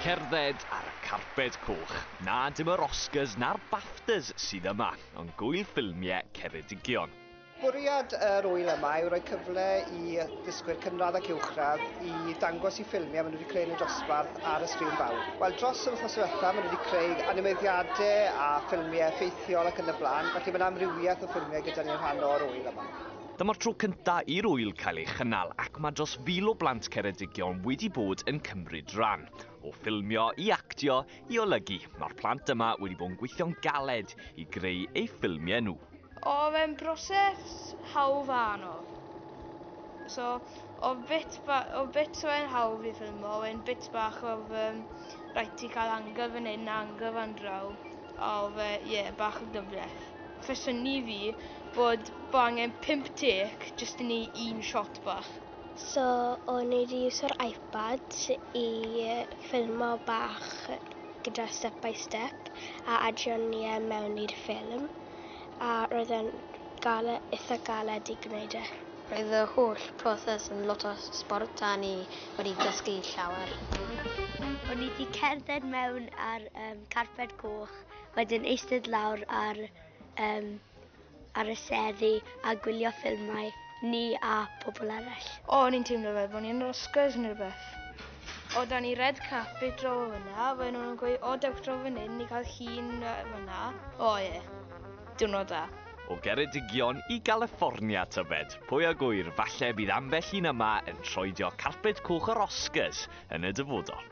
Cerdded ar y carped coch. Na dim yr Oscars na'r BAFTAs sydd yma, ond gwyl ffilmiau Ceredigion. Bwriad yr wyl yma yw rhoi cyfle i ddysgwyr cynradd ac uwchradd i dangos i ffilmiau maen nhw wedi creu yn y dosbarth ar y sgrin fawr. Wel, dros yr wythnos diwethaf maen nhw wedi creu animeddiadau a ffilmiau effeithiol ac yn y blaen, felly mae'n amrywiaeth o ffilmiau gyda ni'n rhan o'r wyl yma. Dyma'r tro cyntaf i'r wyl cael ei chynnal ac mae dros 1000 o blant Ceredigion wedi bod yn cymryd ran. O ffilmio i actio i olygu, mae'r plant yma wedi bod yn gweithio'n galed i greu eu ffilmiau nhw. Fe'n broses hawdd a anodd. So, o bit o'n hawdd i ffilmo, o'n bit bach o rhaid i cael angl fan hyn a angl fan draw. Bach o dyfleth. Ffysynu fi bod angen 5 take jyst i ni un shot bach. So, o'n i wedi iwsio'r iPad i ffilmo bach gyda step by step a adio ni mewn i'r ffilm. A roedd e'n eitha galed i gwneud e. Roedd y holl proses yn lot o sport a ni wedi dysgu llawer. O'n i wedi cerdded mewn ar carped coch, wedyn eistedd lawr ar y seddi a gwylio ffilmau ni a pobl eraill. O'n i'n teimlo fel bod ni'n Oscars neu rhywbeth. O, da ni red carped draw fyna, fe nhw'n gweud, dewch draw fan hyn i cael llun fyna. Diwrnod da. O Ceredigion i California tybed, pwy a gwyr falle bydd ambell un yma yn troedio carped coch yr Oscars yn y dyfodol.